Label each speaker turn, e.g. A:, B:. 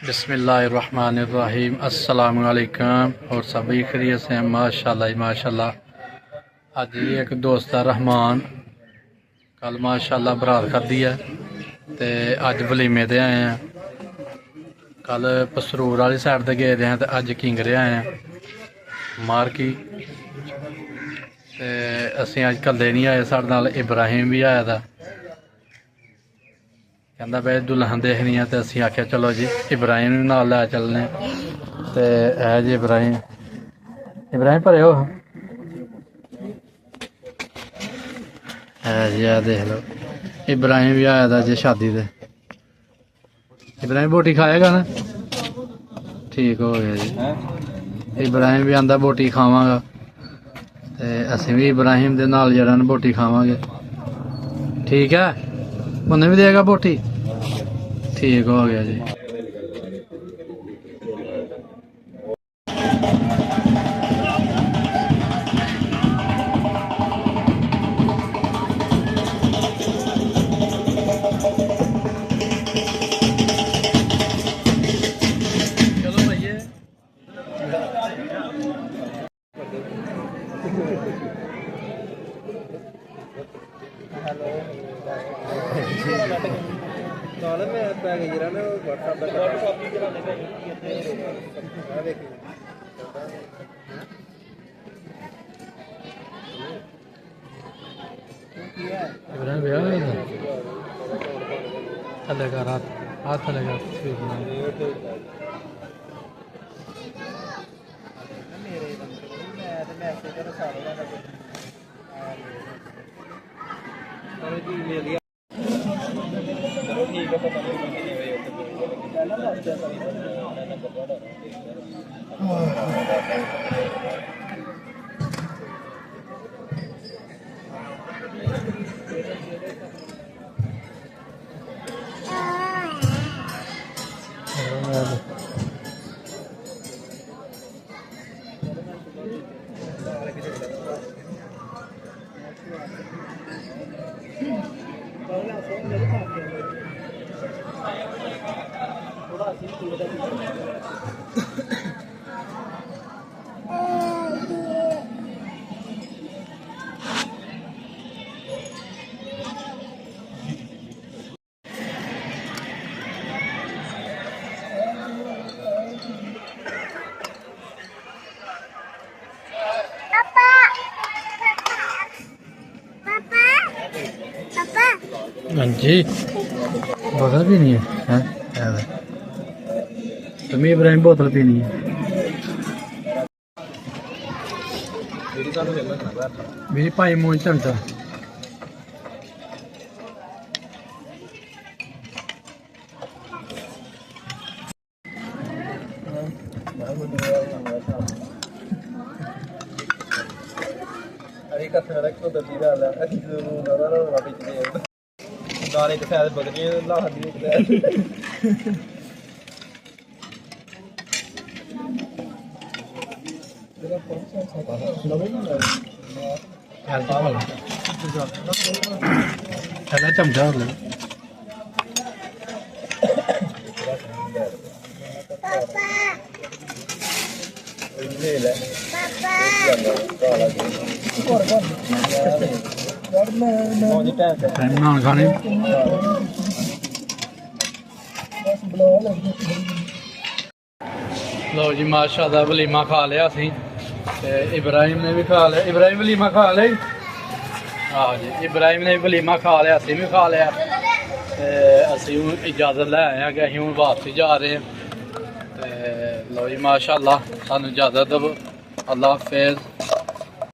A: बिस्मिल्लाहिर्रहमानिर्रहीम। अस्सलाम वालेकुम। और सभी खैरियत से हैं? माशाल्लाह माशाल्लाह। अज एक दोस्त है रहमान, कल माशाल्लाह बरात कर दी है तो अज वलीमे ते आए हैं। कल पसरूर वाली साइड ते गए हैं तो अज किंगरे आए हैं मारकी। ते असीं अज कल्ले नहीं आए, साढ़े नाल इब्राहिम भी आया था। कहता भाई दुल्हन देखनी है तो असीं आख्या चलो जी इब्राहिम भी नाल लै चलने। तो है जी इब्राहिम, इब्राहिम भरे हो है जी, आ देख लो इब्राहिम भी आया था जी शादी से। इब्राहिम बोटी खाएगा ना? ठीक हो गया जी। इब्राहिम भी आंदा बोटी खावांगा ते असीं भी इब्राहिम दे नाल जरा बोटी खावांगे। ठीक है, उन्हें भी देगा बोटी? ठीक हो गया जी। चलो भैया
B: ਨਾਲ ਮੈਂ ਪੈ ਗਈ ਜਰਾ ਨਾ WhatsApp ਦਾ WhatsApp ਦੀ ਜਰਾ ਆ ਵੇਖੀ
A: इब्राहिम भैया थले का हाथ थले का तस्वीर बना
B: ਮੇਰੇ ਨੰਬਰ ਮੈਂ ਤੇ ਮੈਸੇਜ ਕਰ ਸਾਰੇ ਦਾ ਚਲੋ ਜੀ ਲੈ ਲਿਆ। ਚਲੋ ਠੀਕ ਹੈ, ਪਤਾ ਨਹੀਂ ਕਿੰਨੀ ਵਜੇ ਉੱਥੇ ਪਹਿਲਾਂ ਦੱਸ ਦਿਆ
A: हाँ जी। बोतल पीनी है तुम्हें इब्राहिम बोतल पीनी है? मेरी भाई मूंह चमचा
B: ਨਾਲੇ ਤੇ ਫੈਲ ਬਦਲੀ ਲਾ ਹੱਦੀ ਇੱਕ
A: चमचा हो गया। नान खाने लो जी माशाअल्लाह वलीमा खा लिया असी। इब्राहिम ने भी खा लिया। इब्राहिम वलीमा खा लिया। हाँ जी, इब्राहिम ने भी वलीमा खा लिया, असी भी खा लिया। असी हूँ इजाजत लै आए हैं कि अं हूँ वापसी जा रहे हैं। लो जी माशाअल्लाह सानू इजाजत दो। अल्लाह हाफिज़।